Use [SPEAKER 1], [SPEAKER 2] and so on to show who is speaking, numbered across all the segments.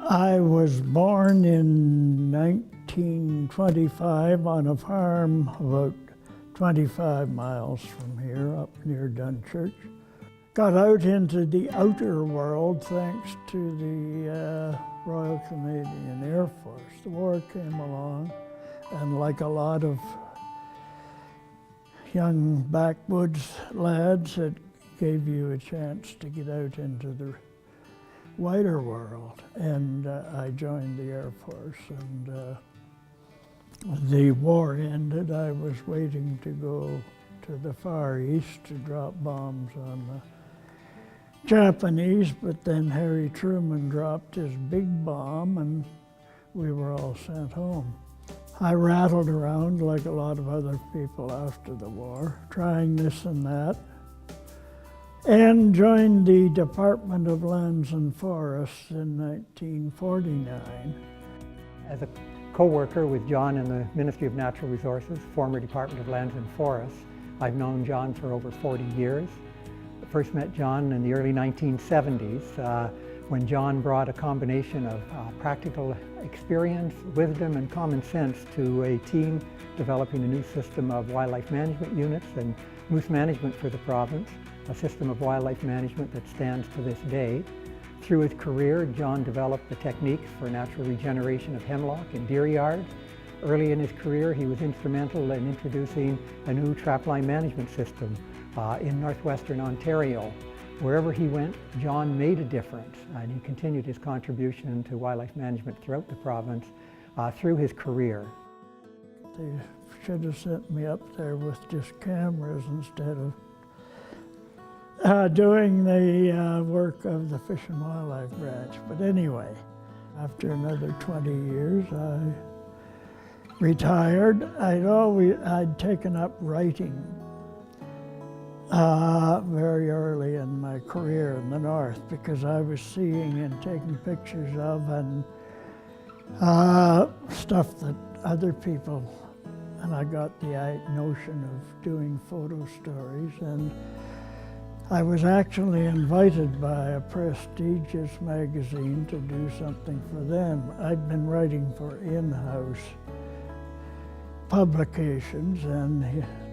[SPEAKER 1] I was born in 1925 on a farm about 25 miles from here, up near Dunchurch. Got out into the outer world thanks to the Royal Canadian Air Force. The war came along, and like a lot of young backwoods lads, it gave you a chance to get out into the wider world. And I joined the Air Force, and the war ended. I was waiting to go to the Far East to drop bombs on the Japanese, but then Harry Truman dropped his big bomb and we were all sent home. I rattled around like a lot of other people after the war, trying this and that, and joined the Department of Lands and Forests in 1949.
[SPEAKER 2] As a co-worker with John in the Ministry of Natural Resources, former Department of Lands and Forests, I've known John for over 40 years. I first met John in the early 1970s when John brought a combination of practical experience, wisdom, and common sense to a team developing a new system of wildlife management units and moose management for the province, a system of wildlife management that stands to this day. Through his career, John developed the techniques for natural regeneration of hemlock and deer yard. Early in his career, he was instrumental in introducing a new trapline management system in northwestern Ontario. Wherever he went, John made a difference, and he continued his contribution to wildlife management throughout the province through his career.
[SPEAKER 1] They should have sent me up there with just cameras instead of doing the work of the Fish and Wildlife branch. But anyway, after another 20 years, I retired. I'd taken up writing very early in my career in the North because I was seeing and taking pictures of and stuff that other people, and I got the notion of doing photo stories, and I was actually invited by a prestigious magazine to do something for them. I'd been writing for in-house publications, and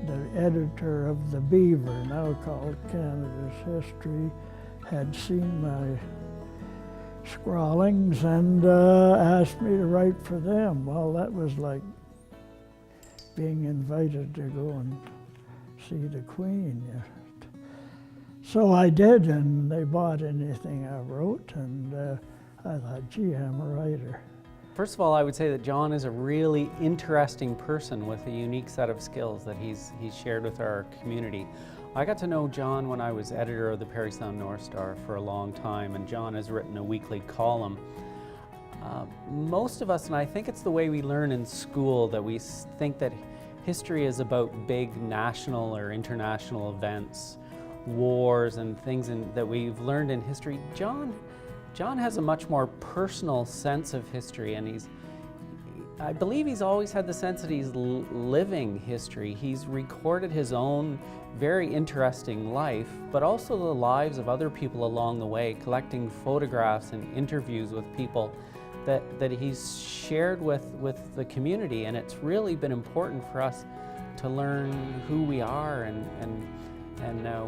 [SPEAKER 1] the editor of The Beaver, now called Canada's History, had seen my scrawlings and asked me to write for them. Well, that was like being invited to go and see the Queen. So I did, and they bought anything I wrote, and I thought, gee, I'm a writer.
[SPEAKER 3] First of all, I would say that John is a really interesting person with a unique set of skills that he's shared with our community. I got to know John when I was editor of the Parry Sound North Star for a long time, and John has written a weekly column. Most of us, and I think it's the way we learn in school, that we think that history is about big national or international events, wars and things that we've learned in history. John has a much more personal sense of history, and I believe he's always had the sense that he's living history. He's recorded his own very interesting life, but also the lives of other people along the way, collecting photographs and interviews with people that he's shared with the community. And it's really been important for us to learn who we are and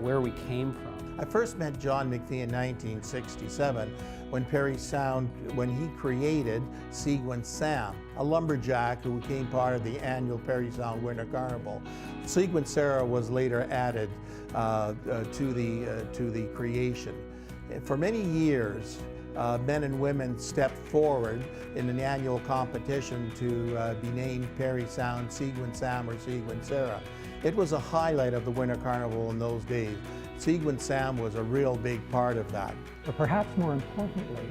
[SPEAKER 3] where we came from.
[SPEAKER 4] I first met John Macfie in 1967 when Parry Sound, when he created Sequence Sam, a lumberjack who became part of the annual Parry Sound Winter Carnival. Sequence Sarah was later added to the creation. For many years, men and women stepped forward in an annual competition to be named Parry Sound Sequence Sam or Sequence Sarah. It was a highlight of the Winter Carnival in those days. Sequence Sam was a real big part of that.
[SPEAKER 2] But perhaps more importantly,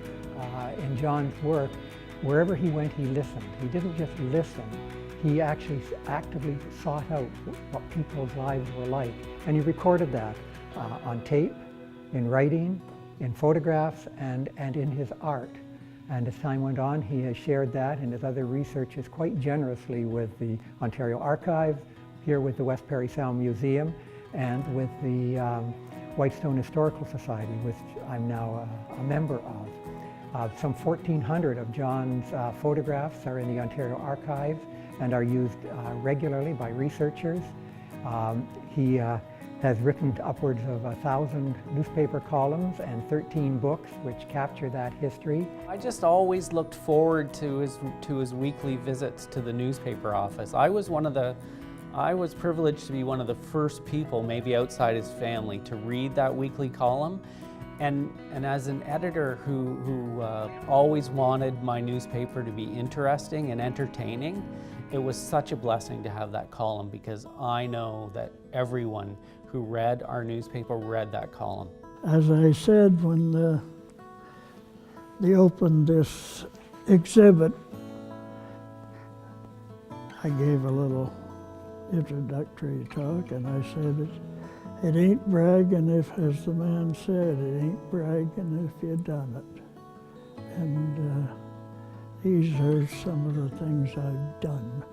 [SPEAKER 2] in John's work, wherever he went, he listened. He didn't just listen, he actually actively sought out what people's lives were like. And he recorded that on tape, in writing, in photographs, and in his art. And as time went on, he has shared that and his other researches quite generously with the Ontario Archives, here with the West Parry Sound Museum, and with the Whitestone Historical Society, which I'm now a member of. Some 1,400 of John's photographs are in the Ontario Archives and are used regularly by researchers. He has written upwards of 1,000 newspaper columns and 13 books which capture that history.
[SPEAKER 3] I just always looked forward to his weekly visits to the newspaper office. I was privileged to be one of the first people, maybe outside his family, to read that weekly column. And as an editor who always wanted my newspaper to be interesting and entertaining, it was such a blessing to have that column, because I know that everyone who read our newspaper read that column.
[SPEAKER 1] As I said, when they opened this exhibit, I gave a little introductory talk, and I said, it ain't bragging if, as the man said, it ain't bragging if you done it. And these are some of the things I've done.